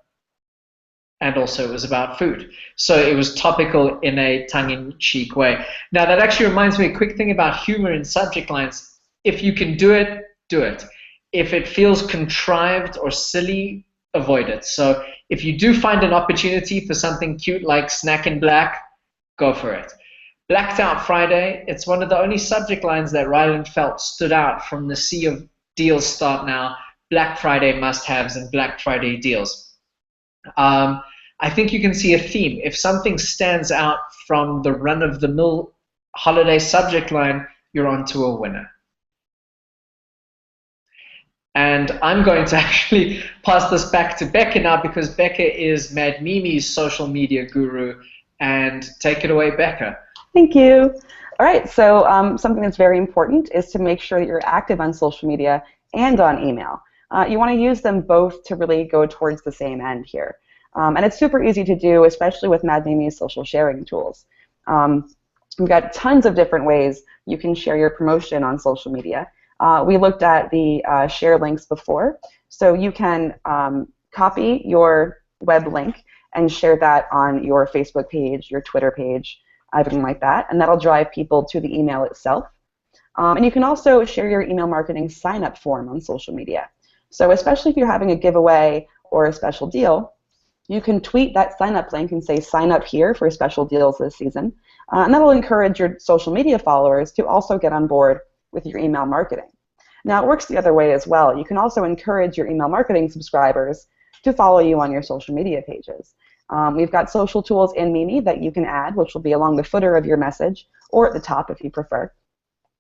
and also it was about food. So it was topical in a tongue-in-cheek way. Now that actually reminds me, a quick thing about humor in subject lines. If you can do it, do it. If it feels contrived or silly, avoid it. So if you do find an opportunity for something cute like "Snack in Black," go for it. "Blacked Out Friday," it's one of the only subject lines that Ryland felt stood out from the sea of deals start now, Black Friday must-haves, and Black Friday deals. I think you can see a theme. If something stands out from the run-of-the-mill holiday subject line, you're onto a winner. And I'm going to actually pass this back to Becca now, because Becca is Mad Mimi's social media guru. And take it away, Becca.
Thank you. All right, so something that's very important is to make sure that you're active on social media and on email. You want to use them both to really go towards the same end here. And it's super easy to do, especially with Mad Mimi's social sharing tools. We've got tons of different ways you can share your promotion on social media. We looked at the share links before, so you can copy your web link and share that on your Facebook page, your Twitter page, everything like that, and that'll drive people to the email itself. And you can also share your email marketing sign-up form on social media. So especially if you're having a giveaway or a special deal, you can tweet that sign-up link and say, sign up here for special deals this season. And that will encourage your social media followers to also get on board with your email marketing. Now, it works the other way as well. You can also encourage your email marketing subscribers to follow you on your social media pages. We've got social tools in Mimi that you can add, which will be along the footer of your message or at the top if you prefer.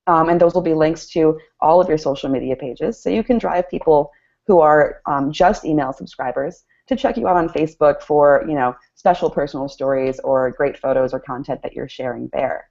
And those will be links to all of your social media pages. So you can drive people who are just email subscribers to check you out on Facebook for, special personal stories or great photos or content that you're sharing there.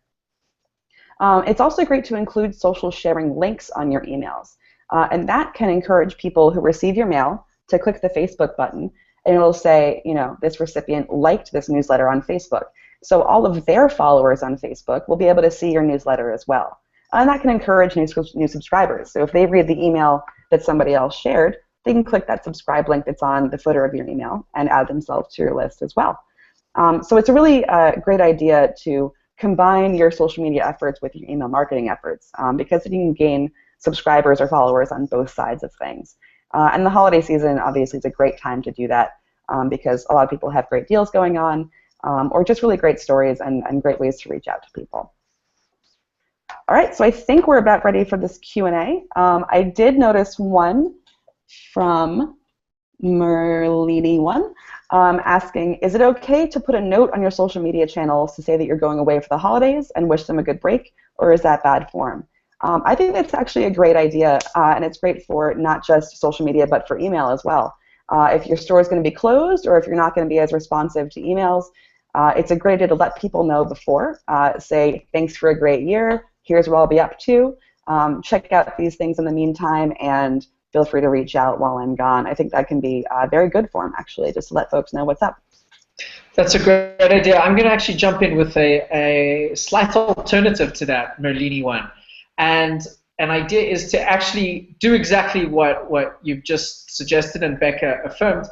It's also great to include social sharing links on your emails. And that can encourage people who receive your mail to click the Facebook button, and it'll say, this recipient liked this newsletter on Facebook. So all of their followers on Facebook will be able to see your newsletter as well. And that can encourage new subscribers. So if they read the email that somebody else shared, they can click that subscribe link that's on the footer of your email and add themselves to your list as well. So it's a really great idea to combine your social media efforts with your email marketing efforts because you can gain subscribers or followers on both sides of things. And the holiday season obviously is a great time to do that because a lot of people have great deals going on or just really great stories and great ways to reach out to people. All right, so I think we're about ready for this Q&A. I did notice one from Merlini1 asking, is it okay to put a note on your social media channels to say that you're going away for the holidays and wish them a good break, or is that bad form? I think that's actually a great idea, and it's great for not just social media, but for email as well. If your store is going to be closed or if you're not going to be as responsive to emails, it's a great idea to let people know before. Say, thanks for a great year. Here's what I'll be up to. Check out these things in the meantime, and feel free to reach out while I'm gone. I think that can be a very good form, actually, just to let folks know what's up.
That's a great idea. I'm going to actually jump in with a slight alternative to that Merlini one. And an idea is to actually do exactly what you've just suggested and Becca affirmed,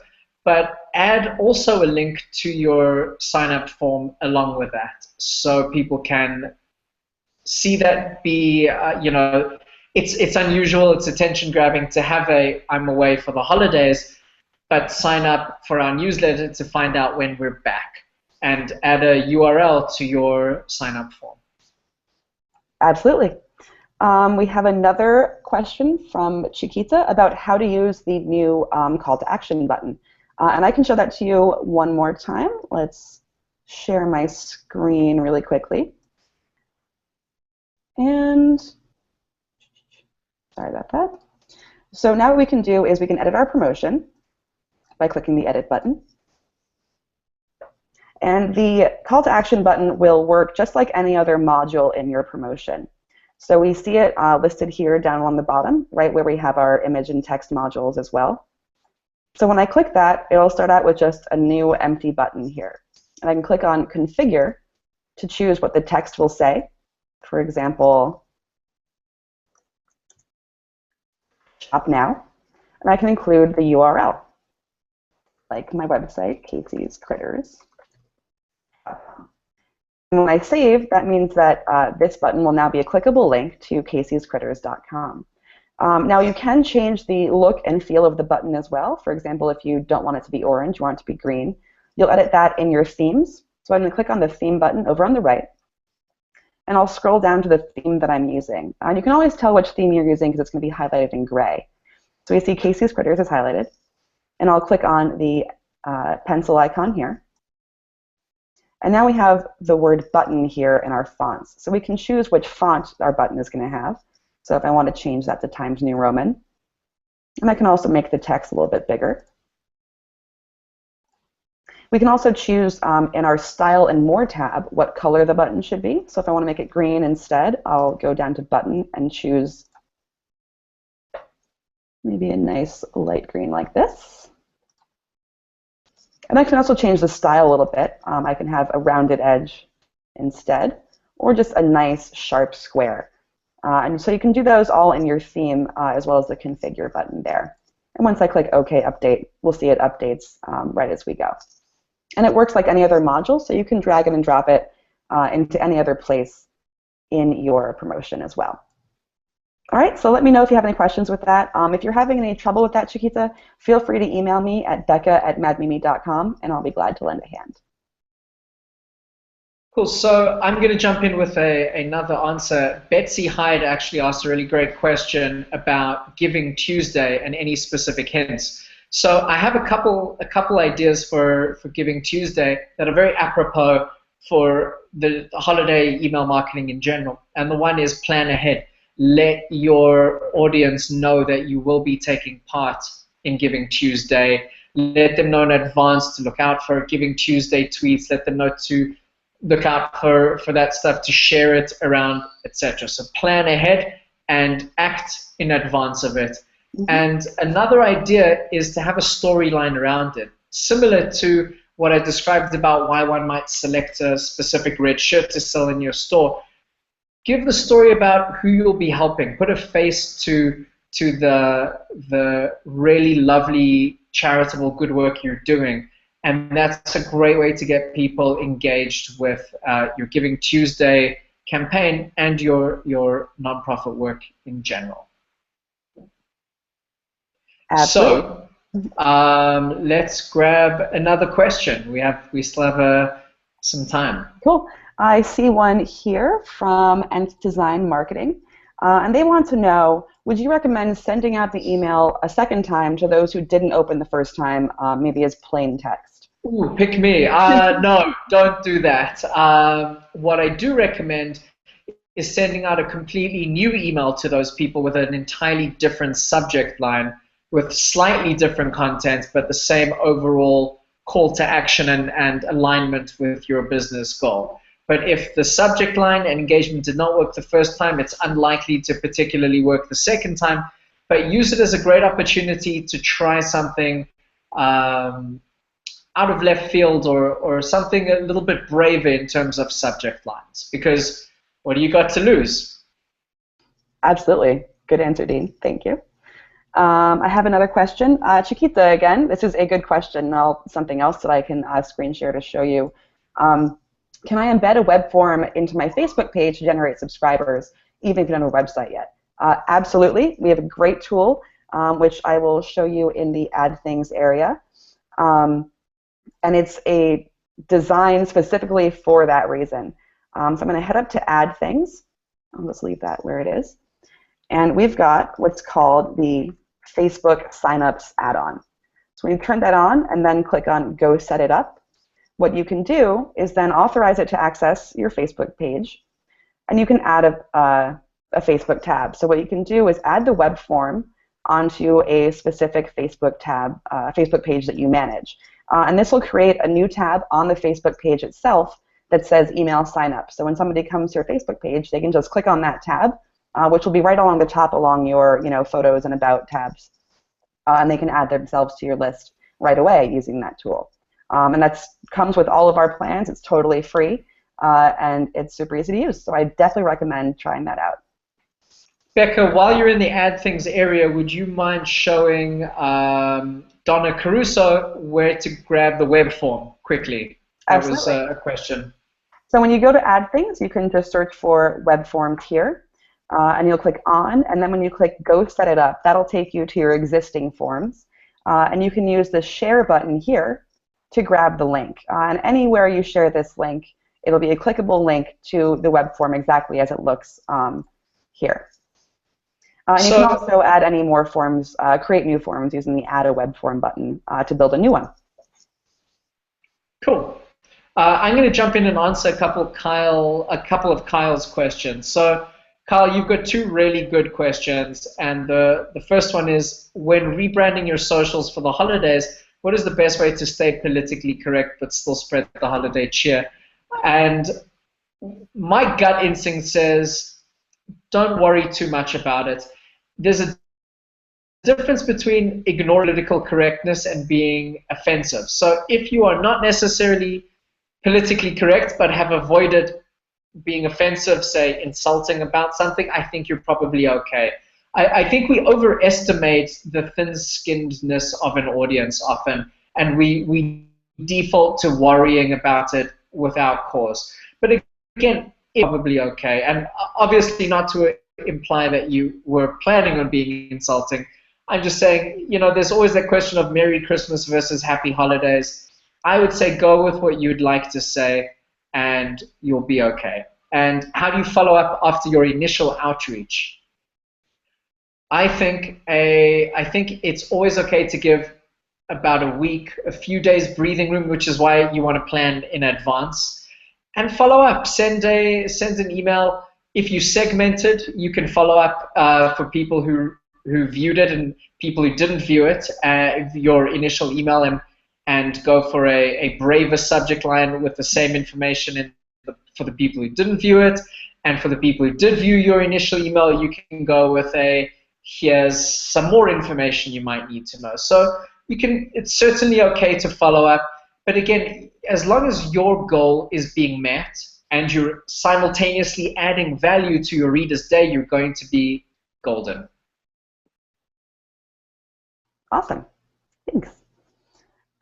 but add also a link to your sign-up form along with that, so people can see that. It's unusual, it's attention-grabbing to have I'm away for the holidays, but sign up for our newsletter to find out when we're back, and add a URL to your sign-up form.
Absolutely. We have another question from Chiquita about how to use the new call to action button. And I can show that to you one more time. Let's share my screen really quickly. And sorry about that. So now what we can do is we can edit our promotion by clicking the edit button. And the call to action button will work just like any other module in your promotion. So we see it listed here down along the bottom, right where we have our image and text modules as well. So when I click that, it'll start out with just a new empty button here. And I can click on Configure to choose what the text will say. For example, shop now. And I can include the URL, like my website, Casey's Critters. And when I save, that means that this button will now be a clickable link to caseyscritters.com. Now you can change the look and feel of the button as well. For example, if you don't want it to be orange, you want it to be green, you'll edit that in your themes. So I'm going to click on the theme button over on the right, and I'll scroll down to the theme that I'm using. And you can always tell which theme you're using because it's going to be highlighted in gray. So we see Casey's Critters is highlighted, and I'll click on the pencil icon here. And now we have the word button here in our fonts. So we can choose which font our button is going to have. So if I want to change that to Times New Roman, and I can also make the text a little bit bigger. We can also choose in our Style and More tab what color the button should be. So if I want to make it green instead, I'll go down to Button and choose maybe a nice light green like this. And I can also change the style a little bit. I can have a rounded edge instead, or just a nice sharp square. And so you can do those all in your theme as well as the configure button there. And once I click OK Update, we'll see it updates right as we go. And it works like any other module, so you can drag it and drop it into any other place in your promotion as well. All right, so let me know if you have any questions with that. If you're having any trouble with that, Chiquita, feel free to email me at becca@madmimi.com, and I'll be glad to lend a hand.
Cool. So I'm going to jump in with another answer. Betsy Hyde actually asked a really great question about Giving Tuesday and any specific hints. So I have a couple ideas for Giving Tuesday that are very apropos for the holiday email marketing in general. And the one is plan ahead. Let your audience know that you will be taking part in Giving Tuesday. Let them know in advance to look out for Giving Tuesday tweets. Let them know to look out for that stuff, to share it around, etc. So plan ahead and act in advance of it. Mm-hmm. And another idea is to have a storyline around it, similar to what I described about why one might select a specific red shirt to sell in your store. Give the story about who you'll be helping. Put a face to the really lovely charitable good work you're doing. And that's a great way to get people engaged with your Giving Tuesday campaign and your nonprofit work in general.
Absolutely.
So let's grab another question. We still have some time.
Cool. I see one here from Nth Design Marketing, and they want to know, would you recommend sending out the email a second time to those who didn't open the first time, maybe as plain text?
Ooh, pick me. No, don't do that. What I do recommend is sending out a completely new email to those people with an entirely different subject line, with slightly different content, but the same overall call to action and alignment with your business goal. But if the subject line and engagement did not work the first time, it's unlikely to particularly work the second time. But use it as a great opportunity to try something out of left field or something a little bit braver in terms of subject lines. Because what do you got to lose?
Absolutely. Good answer, Dean. Thank you. I have another question. Chiquita, again, this is a good question. Something else that I can screen share to show you. Can I embed a web form into my Facebook page to generate subscribers, even if you don't have a website yet? Absolutely. We have a great tool, which I will show you in the Add Things area. And it's a design specifically for that reason. So I'm going to head up to Add Things. I'll just leave that where it is. And we've got what's called the Facebook Signups add-on. So when you turn that on and then click on Go Set It Up, what you can do is then authorize it to access your Facebook page, and you can add a Facebook tab. So what you can do is add the web form onto a specific Facebook tab, Facebook page that you manage. And this will create a new tab on the Facebook page itself that says Email Signup. So when somebody comes to your Facebook page, they can just click on that tab, which will be right along the top along your photos and about tabs. And they can add themselves to your list right away using that tool. And that comes with all of our plans. It's totally free, and it's super easy to use. So I definitely recommend trying that out.
Becca, while you're in the Add Things area, would you mind showing Donna Caruso where to grab the web form quickly? That
Absolutely.
was a question.
So when you go to Add Things, you can just search for Web Form Tier, and you'll click On, and then when you click Go Set It Up, that'll take you to your existing forms. And you can use the Share button here to grab the link. And anywhere you share this link, it'll be a clickable link to the web form exactly as it looks here. And you can also add any more forms, create new forms using the Add a Web Form button to build a new one.
Cool. I'm going to jump in and answer a couple of Kyle's questions. So, Kyle, you've got two really good questions, and the first one is, when rebranding your socials for the holidays, what is the best way to stay politically correct but still spread the holiday cheer? And my gut instinct says, don't worry too much about it. There's a difference between ignoring political correctness and being offensive. So if you are not necessarily politically correct but have avoided being offensive, say insulting about something, I think you're probably okay. I think we overestimate the thin-skinnedness of an audience often, and we default to worrying about it without cause. But again, it's probably okay. And obviously not to imply that you were planning on being insulting. I'm just saying, there's always that question of Merry Christmas versus Happy Holidays. I would say go with what you'd like to say, and you'll be okay. And how do you follow up after your initial outreach? I think it's always okay to give about a week, a few days breathing room, which is why you want to plan in advance. And follow up. Send an email. If you segmented, you can follow up for people who viewed it and people who didn't view it, your initial email, and go for a braver subject line with the same information for the people who didn't view it. And for the people who did view your initial email, you can go with here's some more information you might need to know. So it's certainly okay to follow up. But again, as long as your goal is being met and you're simultaneously adding value to your reader's day, you're going to be golden.
Awesome. Thanks.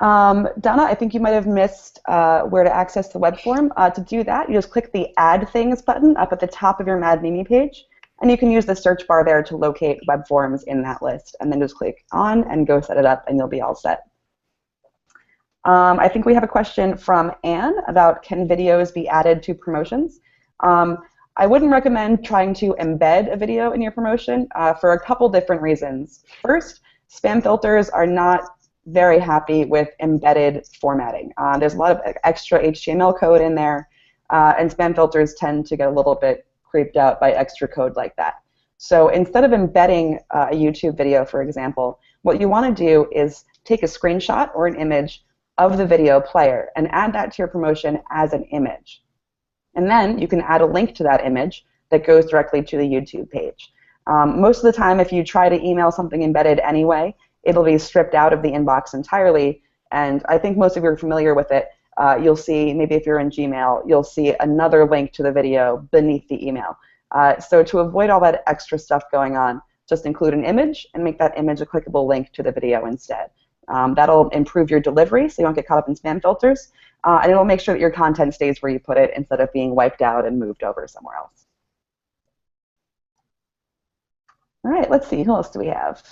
Donna, I think you might have missed where to access the web form. To do that, you just click the Add Things button up at the top of your Mad Mimi page, and you can use the search bar there to locate web forms in that list, and then just click on and go set it up, and you'll be all set. I think we have a question from Anne about can videos be added to promotions. I wouldn't recommend trying to embed a video in your promotion for a couple different reasons. First, spam filters are not very happy with embedded formatting. There's a lot of extra HTML code in there, and spam filters tend to get a little bit creeped out by extra code like that. So instead of embedding a YouTube video, for example, what you want to do is take a screenshot or an image of the video player and add that to your promotion as an image. And then you can add a link to that image that goes directly to the YouTube page. Most of the time, if you try to email something embedded anyway, it'll be stripped out of the inbox entirely, and I think most of you are familiar with it. You'll see, maybe if you're in Gmail, you'll see another link to the video beneath the email. So to avoid all that extra stuff going on, just include an image and make that image a clickable link to the video instead. That'll improve your delivery so you don't get caught up in spam filters, and it'll make sure that your content stays where you put it instead of being wiped out and moved over somewhere else. All right, let's see, who else do we have?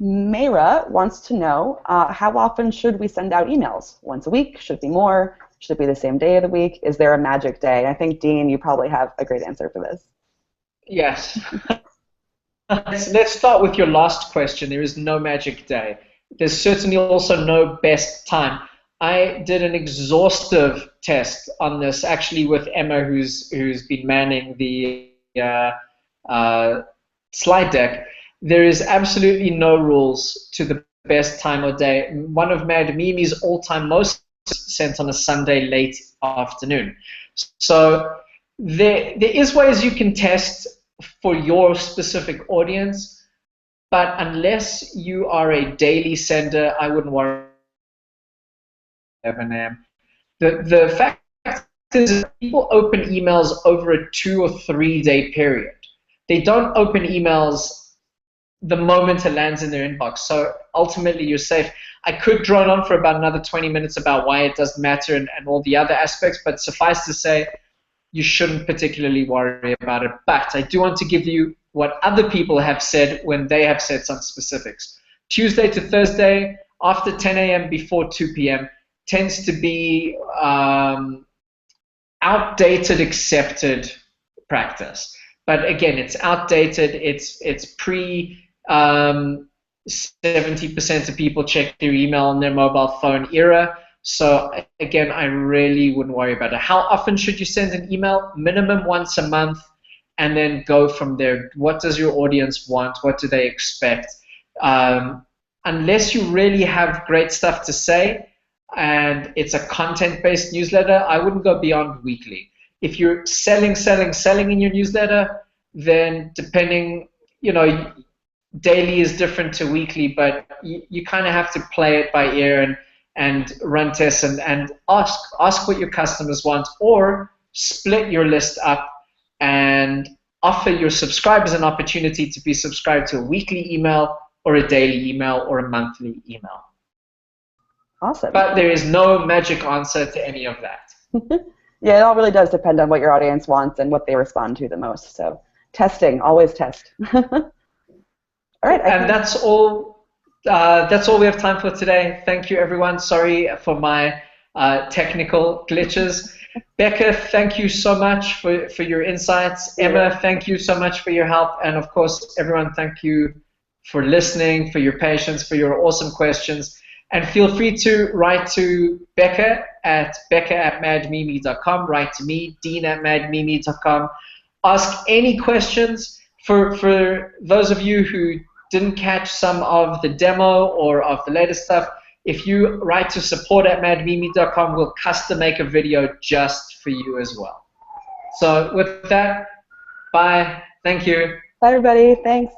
Mayra wants to know, how often should we send out emails? Once a week? Should it be more? Should it be the same day of the week? Is there a magic day? I think, Dean, you probably have a great answer for this.
Yes. Let's start with your last question. There is no magic day. There's certainly also no best time. I did an exhaustive test on this, actually, with Emma, who's been manning the slide deck. There is absolutely no rules to the best time of day. One of Mad Mimi's all-time most sent on a Sunday late afternoon. So there is ways you can test for your specific audience, but unless you are a daily sender, I wouldn't worry. 11 a.m. The fact is people open emails over a 2 or 3 day period. They don't open emails the moment it lands in their inbox. So ultimately, you're safe. I could drone on for about another 20 minutes about why it doesn't matter and all the other aspects, but suffice to say, you shouldn't particularly worry about it. But I do want to give you what other people have said when they have said some specifics. Tuesday to Thursday, after 10 a.m., before 2 p.m., tends to be outdated, accepted practice. But again, it's outdated. It's pre 70% of people check their email on their mobile phone era. So again, I really wouldn't worry about it. How often should you send an email? Minimum once a month, and then go from there. What does your audience want? What do they expect? Unless you really have great stuff to say and it's a content-based newsletter, I wouldn't go beyond weekly. If you're selling in your newsletter, then depending, daily is different to weekly, but you kind of have to play it by ear and run tests and ask what your customers want, or split your list up and offer your subscribers an opportunity to be subscribed to a weekly email or a daily email or a monthly email.
Awesome.
But there is no magic answer to any of that.
Yeah, it all really does depend on what your audience wants and what they respond to the most. So testing, always test. All right.
And that's all. That's all we have time for today. Thank you, everyone. Sorry for my technical glitches. Becca, thank you so much for your insights. Emma, thank you so much for your help. And of course, everyone, thank you for listening, for your patience, for your awesome questions. And feel free to write to Becca at madmimi.com, write to me, dean@madmimi.com. Ask any questions. For those of you who didn't catch some of the demo or of the latest stuff, if you write to support@madmimi.com, we'll custom make a video just for you as well. So with that, bye. Thank you.
Bye, everybody. Thanks.